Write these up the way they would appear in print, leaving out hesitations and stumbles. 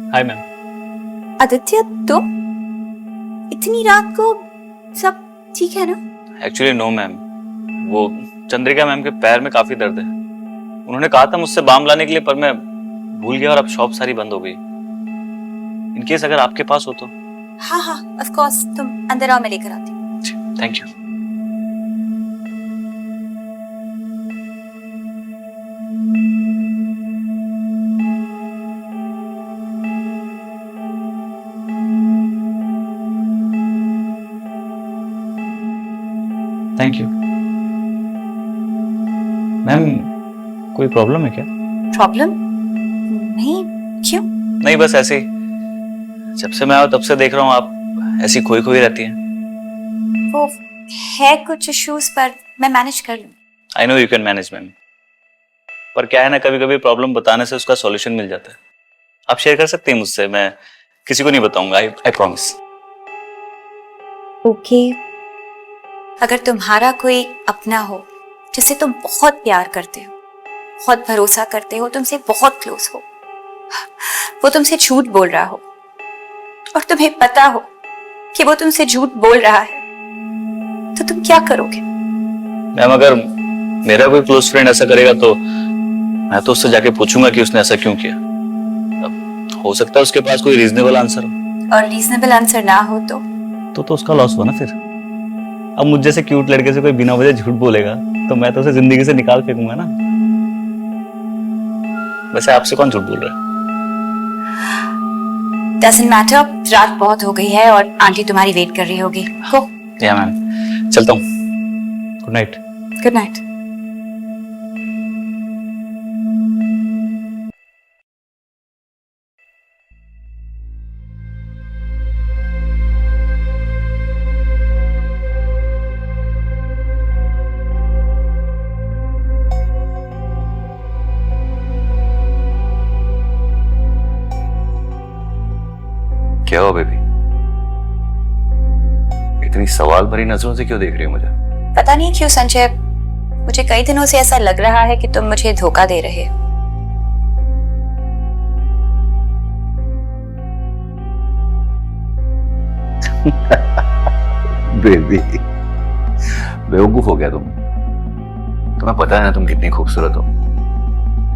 Hi ma'am. Aditya, तुम इतनी रात को? सब ठीक है ना? एक्चुअली नो मैम, वो चंद्रिका मैम के पैर में काफी दर्द है। उन्होंने कहा था मुझसे बाम लाने के लिए, पर मैं भूल गया और अब शॉप सारी बंद हो गई। इन केस अगर आपके पास हो तो। हाँ हाँ, ऑफ कोर्स, तुम अंदर आओ, मैं लेकर आती हूँ। Thank you. Thank you ma'am. कोई प्रॉब्लम है क्या? प्रॉब्लम? नहीं, क्यों? नहीं, बस ऐसे ही। जब से मैं आया तब से देख रहा हूँ आप ऐसी खोई खोई रहती हैं। वो है कुछ इश्यूज, पर मैं मैनेज कर लूँ। आई know you can manage ma'am, पर क्या है ना, कभी कभी प्रॉब्लम बताने से उसका सॉल्यूशन मिल जाता है। आप शेयर कर सकते हैं मुझसे, मैं किसी को नहीं बताऊंगा। I promise. ओके। अगर तुम्हारा कोई अपना हो जिसे तुम बहुत प्यार करते हो, बहुत भरोसा करते हो, तुमसे बहुत क्लोज हो, वो तुमसे झूठ बोल रहा हो और तुम्हें पता हो कि वो तुमसे झूठ बोल रहा है, तो तुम क्या करोगे? मैम, अगर मेरा कोई क्लोज फ्रेंड ऐसा करेगा तो मैं तो उससे जाके पूछूंगा कि उसने ऐसा क्यों किया। अब हो सकता है उसके पास कोई रीजनेबल आंसर हो। और रीजनेबल आंसर ना हो तो उसका लॉस हुआ ना फिर। अब मुझ जैसे क्यूट लड़के से कोई बिना वजह झूठ बोलेगा तो मैं तो उसे जिंदगी से निकाल फेंकूंगा ना। वैसे आपसे कौन झूठ बोल रहा है? डजंट मैटर, रात बहुत हो गई है और आंटी तुम्हारी वेट कर रही होगी। गो। या मैम, चलता हूँ। Good night. Good night. क्या हुआ बेबी? इतनी सवाल भरी नजरों से क्यों देख रही हो मुझे? पता नहीं क्यों संजय, मुझे कई दिनों से ऐसा लग रहा है कि तुम मुझे धोखा दे रहे हो। बेबी, बेवकूफ हो गया तुम। तुम्हें पता है ना तुम कितनी खूबसूरत हो।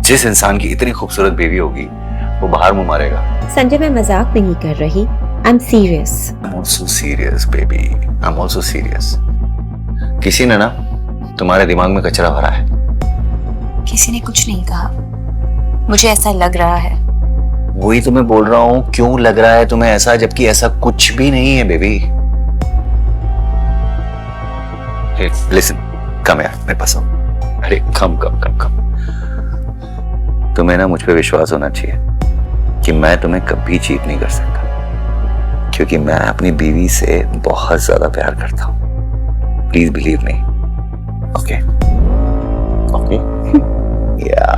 जिस इंसान की इतनी खूबसूरत बेबी होगी वो बाहर मुंह मारेगा। संजय, मैं मजाक नहीं कर रही, I am serious. I'm also serious, baby. I'm also serious. किसी ने ना तुम्हारे दिमाग में कचरा भरा है। किसी ने कुछ नहीं कहा, मुझे ऐसा लग रहा है। वही तो मैं बोल रहा हूँ, क्यों लग रहा है तुम्हें ऐसा, जबकि ऐसा कुछ भी नहीं है baby. Hey, listen, come here, मेरे पास आओ। अरे come. तुम्हें ना मुझ पे विश्वास होना चाहिए कि मैं तुम्हें कभी चीट नहीं कर सकता, क्योंकि मैं अपनी बीवी से बहुत ज्यादा प्यार करता हूँ। Please believe me. ओके या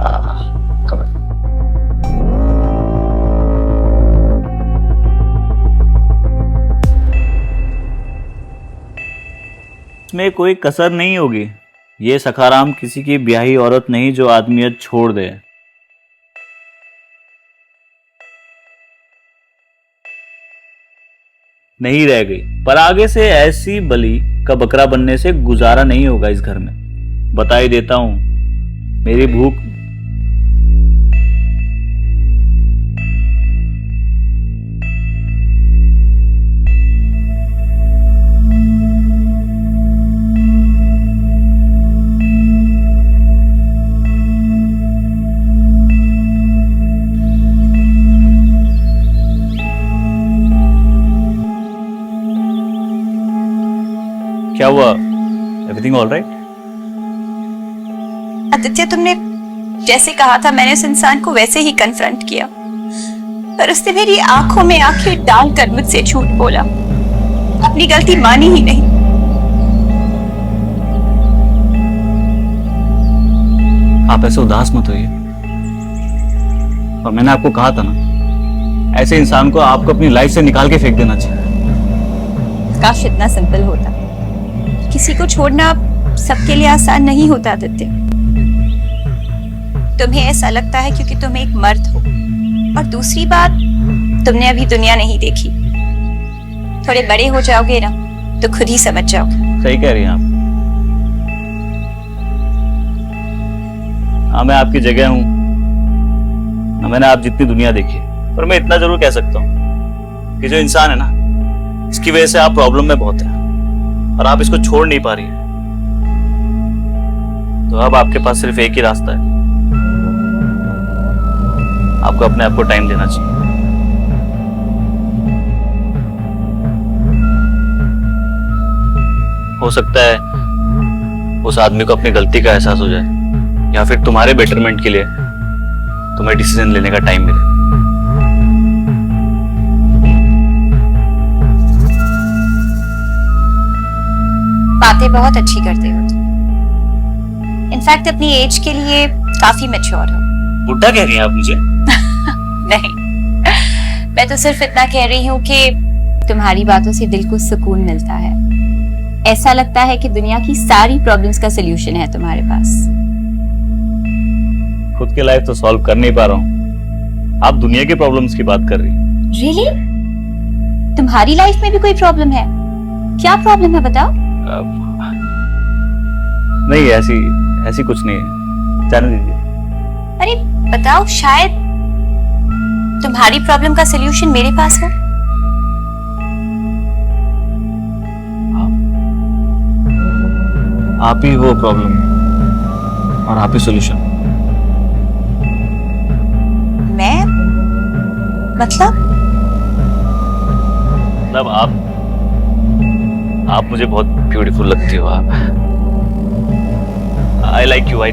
इसमें कोई कसर नहीं होगी। ये सखाराम किसी की ब्याही औरत नहीं जो आदमियत छोड़ दे। नहीं रह गई, पर आगे से ऐसी बलि का बकरा बनने से गुजारा नहीं होगा इस घर में। बता ही देता हूं, मेरी भूख क्या हुआ? Everything all right? आदित्य, तुमने जैसे कहा था मैंने उस इंसान को वैसे ही कन्फ्रंट किया, पर उसने मेरी आंखों में आंखें डालकर मुझसे झूठ बोला, अपनी गलती मानी ही नहीं। आप ऐसे उदास मत होइए। और मैंने आपको कहा था ना, ऐसे इंसान को आपको अपनी लाइफ से निकाल के फेंक देना चाहिए। काश इतना सिंपल होता। किसी को छोड़ना सबके लिए आसान नहीं होता आदित्य। तुम्हें ऐसा लगता है क्योंकि तुम एक मर्द हो, और दूसरी बात, तुमने अभी दुनिया नहीं देखी। थोड़े बड़े हो जाओगे ना तो खुद ही समझ जाओगे। सही कह रही हैं आप। हाँ, मैं आपकी जगह हूं ना, मैंने आप जितनी दुनिया देखी है, पर मैं इतना जरूर कह सकता हूं कि जो इंसान है ना, इसकी वजह से आप प्रॉब्लम में बहुत है और आप इसको छोड़ नहीं पा रही हैं। तो अब आपके पास सिर्फ एक ही रास्ता है, आपको अपने आप को टाइम देना चाहिए। हो सकता है उस आदमी को अपनी गलती का एहसास हो जाए, या फिर तुम्हारे बेटरमेंट के लिए तुम्हें डिसीजन लेने का टाइम मिले। बातें बहुत अच्छी करते हो तुम। इनफैक्ट अपनी एज के लिए काफी मैच्योर हो। बुढ़ा कह रही हैं आप मुझे? नहीं, मैं तो सिर्फ इतना कह रही हूँ कि तुम्हारी बातों से दिल को सुकून मिलता है। ऐसा लगता है कि दुनिया की सारी प्रॉब्लम्स का सलूशन है तुम्हारे पास। खुद की लाइफ तो सॉल्व कर नहीं पा रहा हूँ, आप दुनिया की प्रॉब्लम्स की बात कर रही हैं। रियली? तुम्हारी लाइफ में भी कोई प्रॉब्लम है? क्या प्रॉब्लम है बताओ? नहीं, ऐसी कुछ नहीं है, जाने दीजिए। अरे बताओ, शायद तुम्हारी प्रॉब्लम का सलूशन मेरे पास हो। आप ही वो प्रॉब्लम और आप ही सॉल्यूशन। मैं? मतलब आप मुझे बहुत ब्यूटीफुल लगती हो। आप I like you, I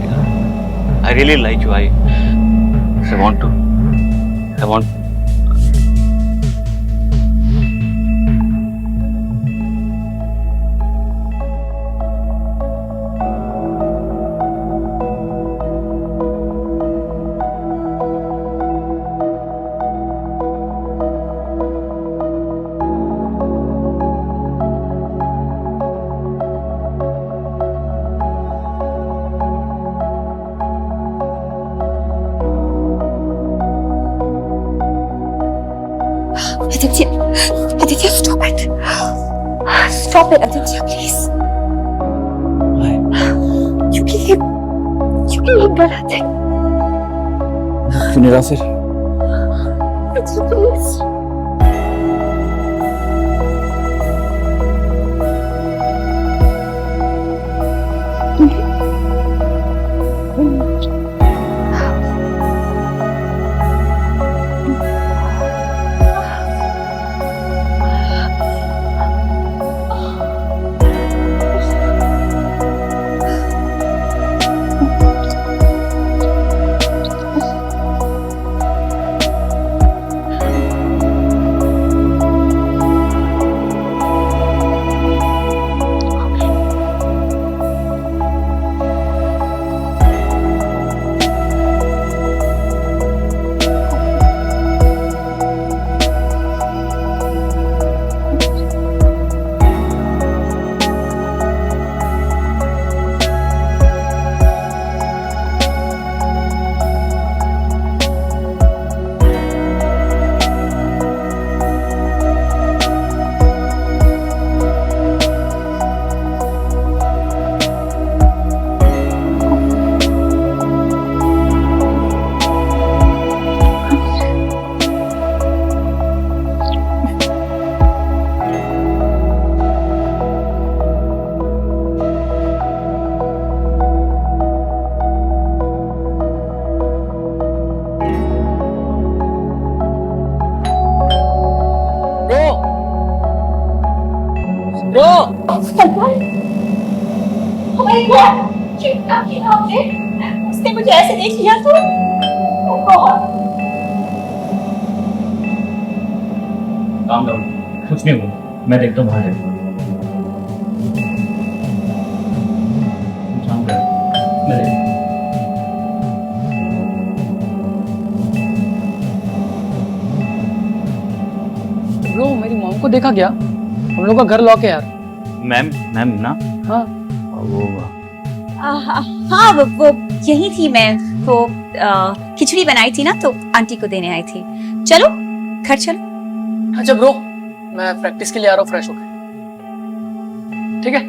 really like you. I want Aditya, stop it. Stop it, Aditya, please. You keep गलत है। सुनिएगा फिर। Aditya, please. उसने मुझे ऐसे देख लिया तो काम करो, कुछ नहीं हुआ, मैं देखता हूँ बाहर जाके। काम करो, मैं देखता हूँ। ब्रो, मेरी मॉम को देखा क्या? हम लोग का घर लॉक है यार। मैम ना? हाँ वो हाँ, वो यही थी। मैं वो खिचड़ी बनाई थी ना, तो आंटी को देने आई थी। चलो घर चलो। अच्छा ब्रो, मैं प्रैक्टिस के लिए आ रहा हूँ फ्रेश होकर, ठीक है?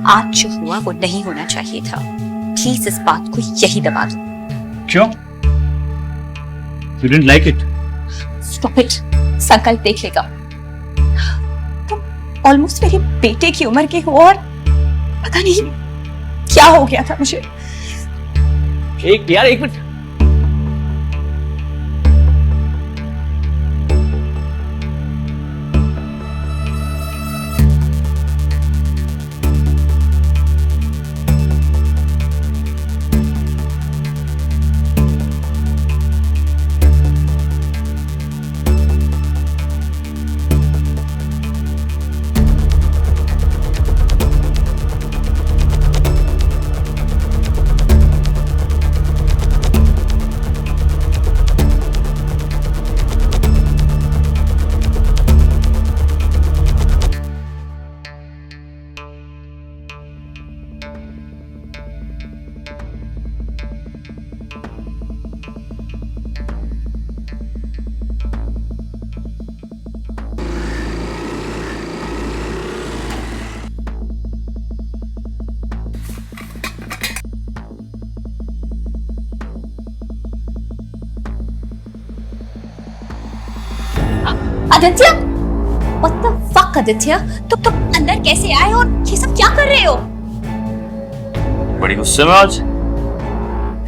आज जो हुआ वो नहीं होना चाहिए था। प्लीज इस बात को यही दबा दो। क्यों? You didn't like it? Stop it. संकल्प देख लेगा। तुम ऑलमोस्ट मेरे बेटे की उम्र के हो और पता नहीं क्या हो गया था मुझे। एक minute. Aditya, What the fuck Aditya? तुम अंदर कैसे आए और ये सब क्या कर रहे हो? बड़ी गुस्से में आज।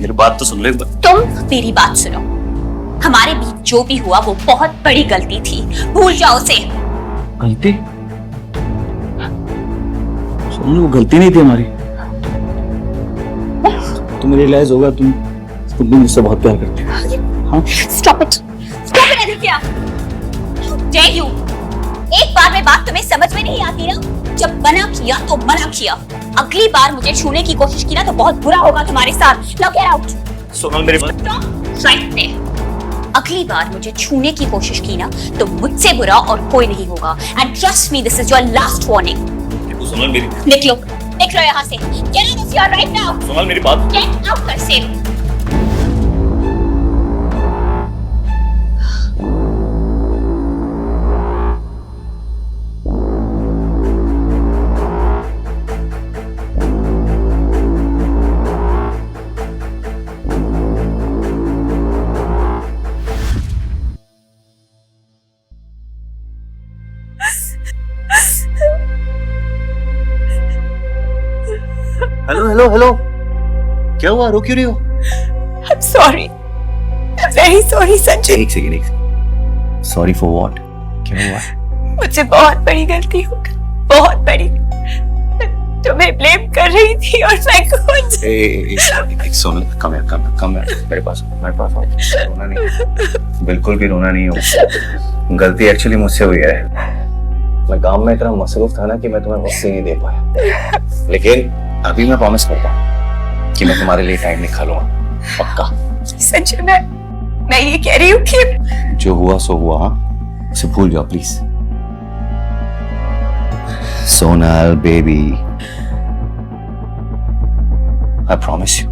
मेरी बात तो सुन ले एक बार। तुम मेरी बात सुनो। हमारे बीच जो भी हुआ वो बहुत बड़ी गलती थी, भूल जाओ उसे। गलती? सुन, वो गलती नहीं थी हमारी। तुम्हें रियलाइज होगा तुम भी मुझसे बहुत प्यार करती हो। हाँ? Stop it Aditya. How dare you? एक बार में बात तुम्हें समझ में नहीं आती ना? जब मना किया तो मना किया। अगली बार मुझे छूने की कोशिश की ना तो बहुत बुरा होगा तुम्हारे साथ। Now get out. सोनल मेरी बात। Stop right there. अगली बार मुझे छूने की कोशिश की ना तो मुझसे बुरा और कोई नहीं होगा। And trust me, this is your last warning. Sonal मेरी। निकलो यहाँ से। Get out of here right now. Sonal मेरी बात। Get out कर से। हेलो क्या हुआ, रो क्यों रही हो? I'm sorry. I'm very sorry Sanjay. एक सेकंड। Sorry for what? क्या हुआ? मुझसे बहुत बड़ी गलती हो गई, बहुत बड़ी। तुम्हें ब्लेम कर रही थी और मैं खुद। एक सोनल, कम हियर मेरे पास आओ। रोना नहीं, बिल्कुल भी रोना नहीं हो। गलती एक्चुअली मुझसे हुई है। मैं काम में इतना मसरूफ था ना कि मैं तुम्हें वक्त नहीं दे पाया, लेकिन अभी मैं प्रॉमिस करता हूँ कि मैं तुम्हारे लिए टाइम निकालूंगा, पक्का। संजय मैं ये कह रही हूँ कि जो हुआ सो हुआ, हाँ, उसे भूल जाओ please. Sonal baby, I promise you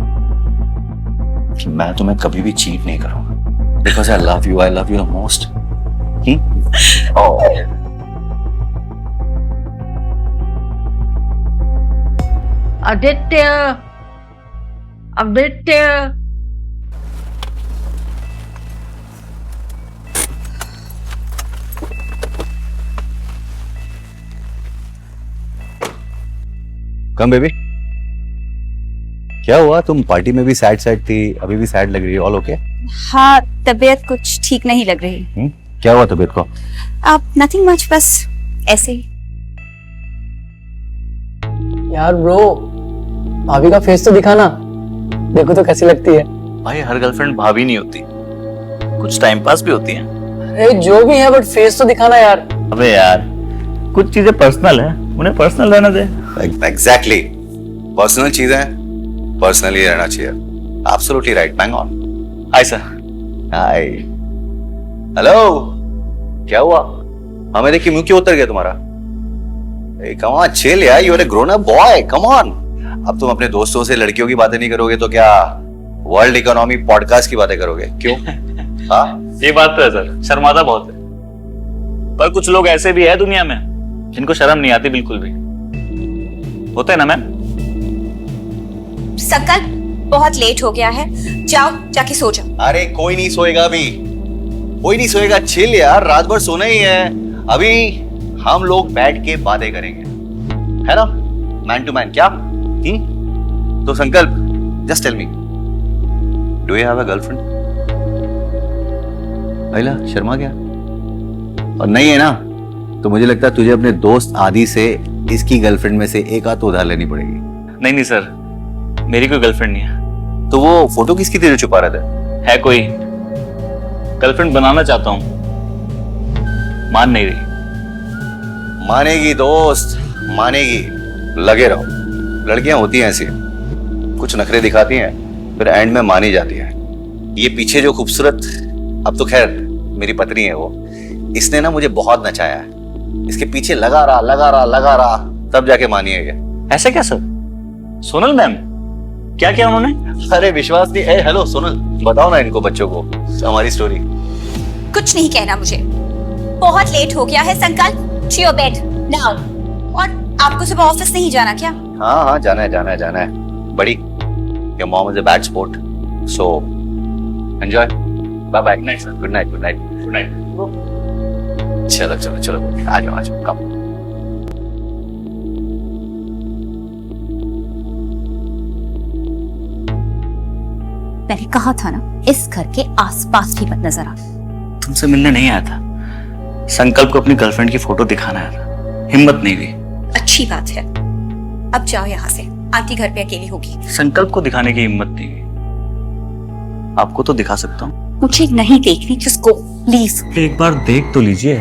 कि मैं तुम्हें कभी भी चीट नहीं करूंगा, because I love you the most. Aditya, come baby, क्या हुआ? तुम पार्टी में भी सैड थी, अभी भी सैड लग रही है। All okay? हाँ, तबीयत कुछ ठीक नहीं लग रही। क्या हुआ तबीयत को? आप नथिंग मच, बस ऐसे ही। यार ब्रो, भाभी का फेस तो दिखाना, देखो तो कैसी लगती है। भाई हर गर्लफ्रेंड भाभी नहीं होती, कुछ टाइम पास भी होती है। अरे जो भी है, बट फेस तो दिखाना यार। अबे यार, कुछ चीजें पर्सनल है, उन्हें पर्सनल रहना दे। एग्जैक्टली, पर्सनल चीजें पर्सनली रहना चाहिए। Absolutely right, bang on. Hi sir. Hi. Hello, क्या हुआ? हमें देख के मुंह क्यों उतर गया तुम्हारा? कम ऑन, चिल यार, you are a grown up boy, come on. अब तुम अपने दोस्तों से लड़कियों की बातें नहीं करोगे तो क्या वर्ल्ड इकोनॉमी पॉडकास्ट की बातें करोगे? क्यों? हाँ, ये बात तो है सर, शर्माता बहुत है। पर कुछ लोग ऐसे भी है दुनिया में जिनको शर्म नहीं आती बिल्कुल भी। होते हैं ना मैम? संकल्प, बहुत लेट हो गया है, जाओ जाके सो जाओ। अरे कोई नहीं सोएगा अभी, कोई नहीं सोएगा। चिल यार, रात भर सोना ही है। अभी हम लोग बैठ के बातें करेंगे, है ना? Man to man. क्या? तो Sankalp, just tell me, do you have a girlfriend? अहिला शर्मा गया। और नहीं है ना, तो मुझे लगता है तुझे अपने दोस्त आदि से इसकी गर्लफ्रेंड में से एक आध तो उधार लेनी पड़ेगी। नहीं सर, मेरी कोई गर्लफ्रेंड नहीं है। तो वो फोटो किसकी थी जो छुपा रहा था? है कोई, गर्लफ्रेंड बनाना चाहता हूँ, मान नहीं रही। मानेगी दोस्त, मानेगी। लगे रहो, लड़कियां होती हैं ऐसी, कुछ नखरे दिखाती हैं, फिर एंड में मानी जाती है। ये पीछे जो खूबसूरत, अब तो खैर मेरी पत्नी है वो, इसने ना मुझे बहुत नचाया है। इसके पीछे लगा रहा, तब जाके मानी है ये। ऐसे क्या सर? सोनल मैम, क्या किया उन्होंने? अरे विश्वास नहीं। ए हेलो सोनल, बताओ ना इनको बच्चों को हमारी स्टोरी। कुछ नहीं कहना मुझे, बहुत लेट हो गया है। संकल्प, to your bed now। और आपको सुबह ऑफिस नहीं जाना क्या? हाँ, जाना है। बड़ी, your mom is a bad sport, so enjoy. Bye bye. Good night. चलो, आ जाओ, कम। मैंने कहा था ना, इस घर के आसपास भी मत नजर आना। तुमसे मिलने नहीं आया था, संकल्प को अपनी गर्लफ्रेंड की फोटो दिखाना आया था, हिम्मत नहीं हुई। अच्छी बात है, अब जाओ यहाँ से, आंटी घर पे अकेली होगी। संकल्प को दिखाने की हिम्मत नहीं हुई। आपको तो दिखा सकता हूँ। मुझे नहीं देखनी, जस्ट गो प्लीज। एक बार देख तो लीजिए।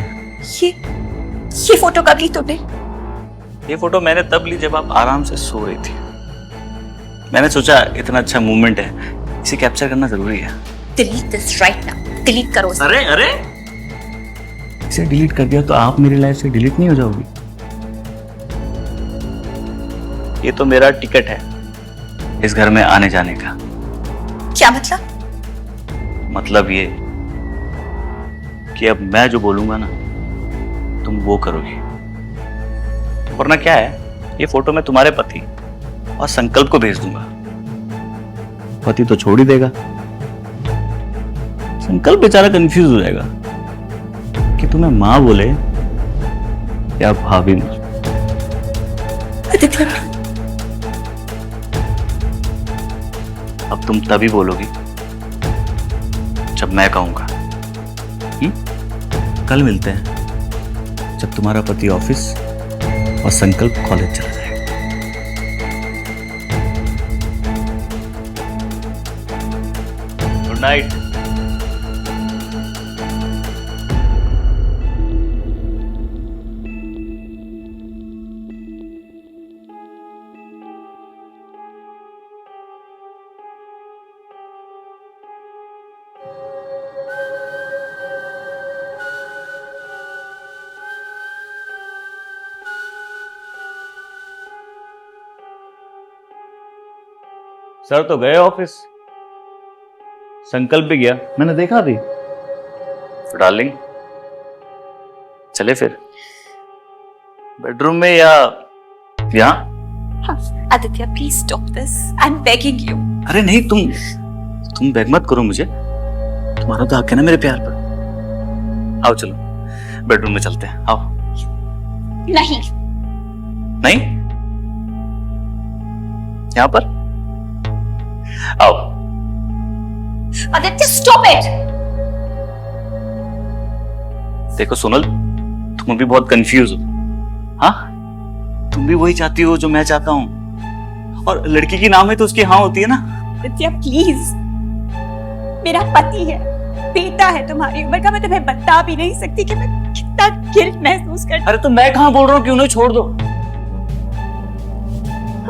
ये फोटो कब ली तुमने? ये फोटो मैंने तब ली जब आप आराम से सो रही थी। मैंने सोचा इतना अच्छा मूवमेंट है, इसे कैप्चर करना जरूरी है। Delete this right now, delete करो। अरे इसे डिलीट कर दिया तो आप मेरी लाइफ से डिलीट नहीं हो जाओगी। ये तो मेरा टिकट है इस घर में आने जाने का। क्या मतलब? मतलब ये कि अब मैं जो बोलूंगा ना, तुम वो करोगी। वरना क्या है, ये फोटो मैं तुम्हारे पति और संकल्प को भेज दूंगा। पति तो छोड़ ही देगा, संकल्प बेचारा कंफ्यूज हो जाएगा कि तुम्हें मां बोले या भाभी बोले। अब तुम तभी बोलोगी जब मैं कहूंगा। कल मिलते हैं जब तुम्हारा पति ऑफिस और संकल्प कॉलेज चला जाएगा। Good night. सर तो गए ऑफिस, संकल्प भी गया, मैंने देखा भी। तो डार्लिंग चले फिर बेडरूम में या यहाँ? Aditya please stop this, I am begging you. अरे नहीं, तुम बेग मत करो मुझे, तुम्हारा तो हक है ना मेरे प्यार पर। आओ चलो बेडरूम में चलते हैं, आओ। नहीं नहीं, यहाँ पर आओ। Aditya stop it. देखो सोनल, तुम अभी बहुत कंफ्यूज हो। हाँ, तुम भी वही चाहती हो जो मैं चाहता हूँ, और लड़की की नाम है तो उसकी हाँ होती है ना। आदित्य प्लीज, मेरा पति है, बेटा है तुम्हारी उम्र का, मैं तुम्हें बता भी नहीं सकती कि मैं कितना गिल्ट महसूस करती। अरे तो मैं कहाँ बोल रहा हूँ कि उन्हें छोड़ दो।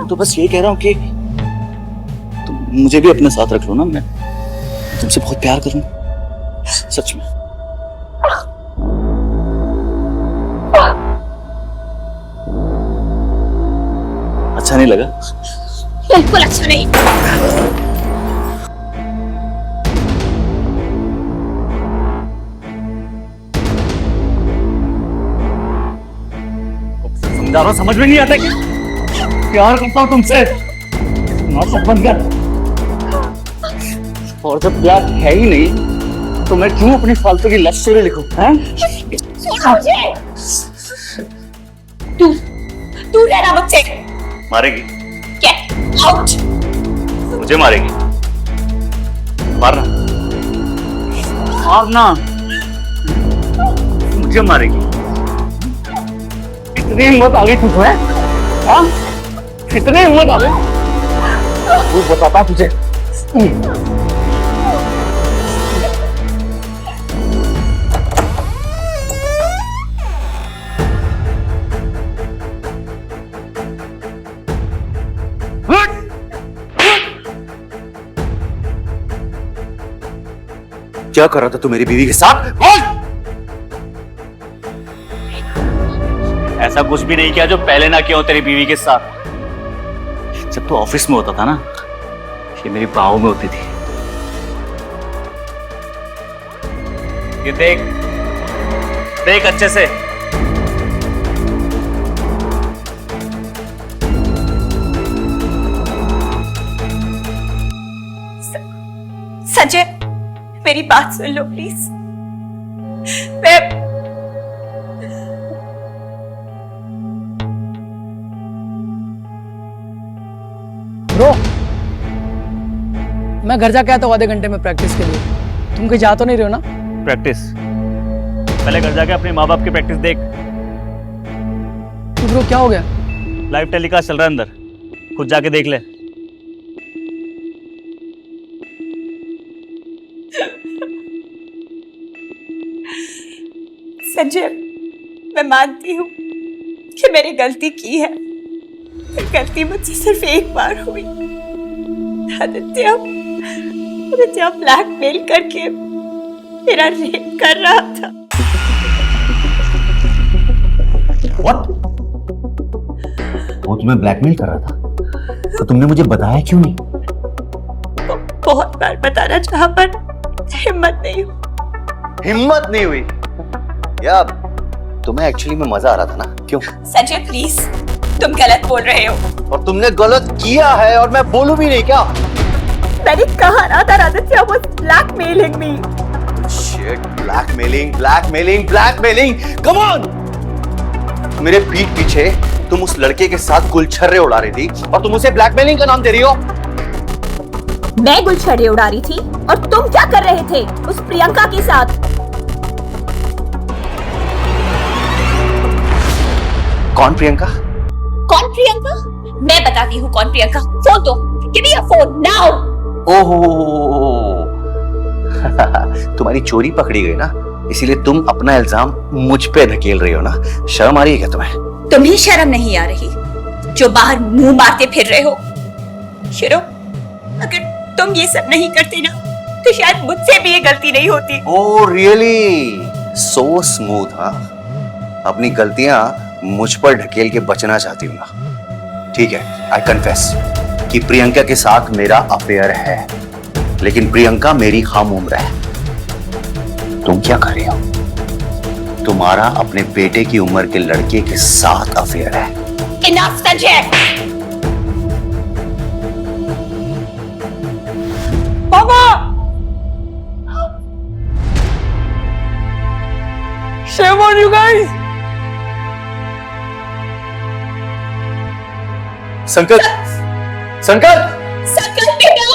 तो बस ये कह रहा हूँ कि तुम मुझे भी अपने साथ रख लो ना, मैं तुमसे बहुत प्यार करूँ सच में। अच्छा नहीं लगा? बिल्कुल अच्छा नहीं। ज्यादा समझ में नहीं आता कि प्यार करता हूँ तुमसे। नाटक बंद कर। और जब प्यार है ही नहीं तो मैं क्यों अपनी फालतू की लव स्टोरी लिखूं? हैं? तू रहना मुझसे। मारेगी? Get out. मुझे मारेगी? मारना, मारना। मुझे मारेगी? इतनी हिम्मत आ गई तुझे? हाँ? इतनी हिम्मत आ गई? तू बताता तुझे। क्या कर रहा था तू मेरी बीवी के साथ? बोल! ऐसा कुछ भी नहीं किया जो पहले ना किया हो तेरी बीवी के साथ। जब तू ऑफिस में होता था ना, ये मेरी बाहों में होती थी। ये देख, देख अच्छे से। संजय, मेरी बात सुन लो प्लीज। मैं ब्रो, मैं घर जाके आता हूँ आधे घंटे में प्रैक्टिस के लिए। तुम कहीं जा तो नहीं रहे हो ना? प्रैक्टिस? पहले घर जाके अपने माँ बाप की प्रैक्टिस देख। तो ब्रो क्या हो गया? लाइव टेलीकास्ट चल रहा है अंदर, खुद जाके देख ले। संजय, मैं मानती हूँ कि मैंने गलती की है। गलती मुझसे सिर्फ एक बार हुई। आदित्य ब्लैकमेल करके मेरा रेप कर रहा था। What? वो तुम्हें ब्लैकमेल कर रहा था? तो तुमने मुझे बताया क्यों नहीं? बहुत बार बताना चाहा पर हिम्मत नहीं हुई। हिम्मत नहीं हुई? या तुम्हें एक्चुअली में मजा आ रहा था ना? क्यों? संजय प्लीज, तुम गलत बोल रहे हो। और तुमने गलत किया है और मैं बोलूं भी नहीं क्या? मैंने कहा ना था Aditya was blackmailing me। Shit, blackmailing, come on! मेरे पीठ पीछे तुम उस लड़के के साथ गुलछर्रे उड़ा रही थी और तुम उसे ब्लैकमेलिंग का नाम दे रही हो? मैं गुलछर्रे उड़ा रही थी और तुम क्या कर रहे थे उस प्रियंका के साथ? कौन प्रियंका? कौन प्रियंका? मैं बताती हूँ कौन प्रियंका। फोन दो, give me your phone now. ओहो, तुम्हारी चोरी पकड़ी गई ना, इसीलिए तुम अपना इल्जाम मुझ पे धकेल रही हो ना? शर्म आ रही है क्या तुम्हें? तुम्हें शर्म नहीं आ रही जो बाहर मुंह मारते फिर रहे हो? शिरो, अगर तुम ये सब नहीं करते ना तो शायद मुझसे भी ये गलती नहीं होती। Oh really? So smooth. हाँ, अपनी गलतियां मुझ पर ढकेल के बचना चाहती हूँ ना? ठीक है, आई कन्फेस कि प्रियंका के साथ मेरा अफेयर है, लेकिन प्रियंका मेरी हम उम्र है। तुम क्या कर रही हो? तुम्हारा अपने बेटे की उम्र के लड़के के साथ अफेयर है। Enough Sanjay. Mama, Shame on you guys! संकट, संकट! संकल्प बेटा।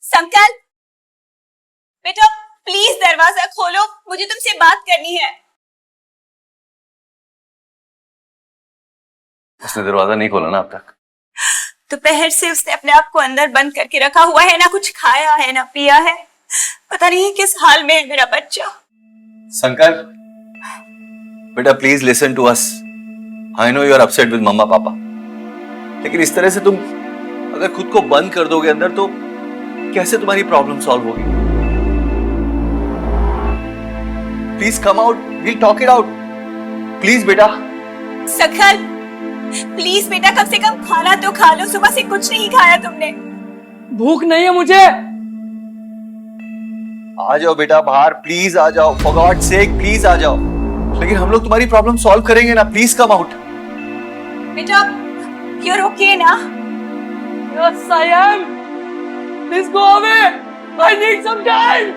संकल्प बेटा, प्लीज दरवाजा खोलो, मुझे तुमसे बात करनी है। उसने दरवाजा नहीं खोला ना अब तक। दोपहर से उसने अपने आप को अंदर बंद करके रखा हुआ है, ना कुछ खाया है ना पिया है। पता नहीं किस हाल में है मेरा बच्चा। शंकर, बेटा please listen to us. I know you are upset with mamma papa, लेकिन इस तरह से तुम अगर खुद को बंद कर दोगे अंदर तो कैसे तुम्हारी प्रॉब्लम सॉल्व होगी? Please come out, we'll talk it out. Please बेटा। सखल प्लीज बेटा, कम से कम खाना तो खा लो, सुबह से कुछ नहीं खाया तुमने। भूख नहीं है मुझे। आ जाओ बेटा बाहर, प्लीज आ जाओ, फॉर गॉड सेक प्लीज आ जाओ। लेकिन हम लोग तुम्हारी प्रॉब्लम सॉल्व करेंगे ना, प्लीज कम आउट। बेटा you're okay ना? Yes, I am. Please go away. I need some time.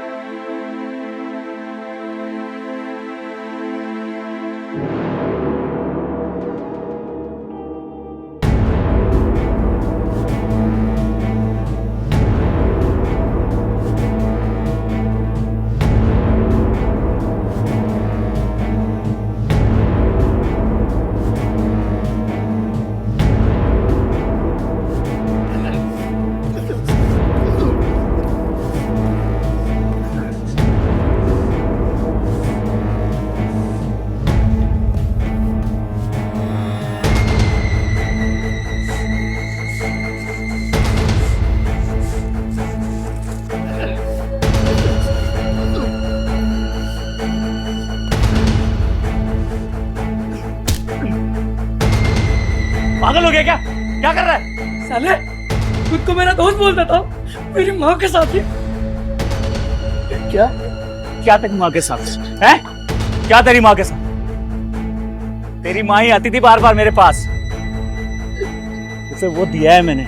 पागल हो गया क्या? क्या कर रहा है? साले खुद को मेरा दोस्त बोलता था, मेरी माँ के साथ ही। क्या? क्या तेरी माँ के साथ है? क्या तेरी माँ के साथ? तेरी माँ ही आती थी बार बार मेरे पास। उसे वो दिया है मैंने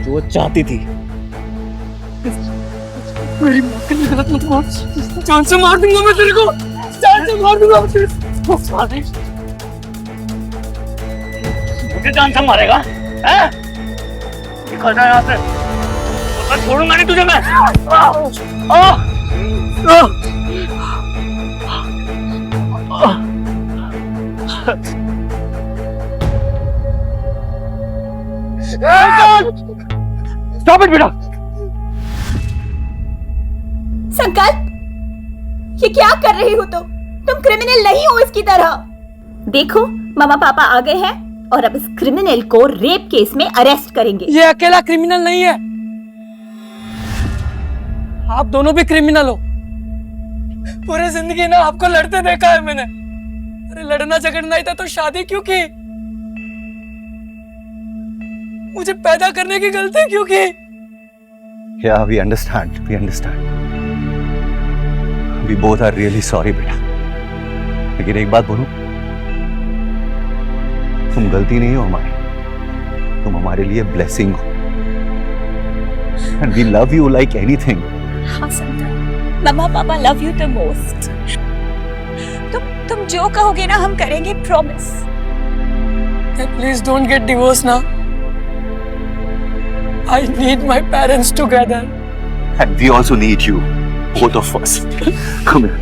जो वो चाहती थी। मेरी माँ के लिए गलत मत बोल, जान से मार दूंगा मैं तेरे को, जान से मार दूंगा मैं तेरे को। मुझे जान से मारेगा? हैं? निकल जा यहाँ से, मैं छोड़ूंगा नहीं तुझे मैं। Stop it बेटा। संकल्प, ये क्या कर रही हो तुम क्रिमिनल नहीं हो इसकी तरह। देखो मामा पापा आ गए हैं और अब इस क्रिमिनल को रेप केस में अरेस्ट करेंगे। ये अकेला क्रिमिनल नहीं है, आप दोनों भी क्रिमिनल हो। पूरी जिंदगी ना आपको लड़ते देखा है मैंने। अरे लड़ना झगड़ना ही था तो शादी क्यों की? मुझे पैदा करने की गलती क्यों की? Yeah, we understand. We understand. We both are really sorry बेटा। लेकिन एक बात बोलूं, तुम गलती नहीं हो हमारी, तुम हमारे लिए ब्लेसिंग हो। And we love you like anything. हाँ संकल्प, मामा पापा लव यू द मोस्ट। तुम जो कहोगे ना हम करेंगे, promise. Please don't get divorce ना। I need my parents together. And we also need you, both of us. Come here.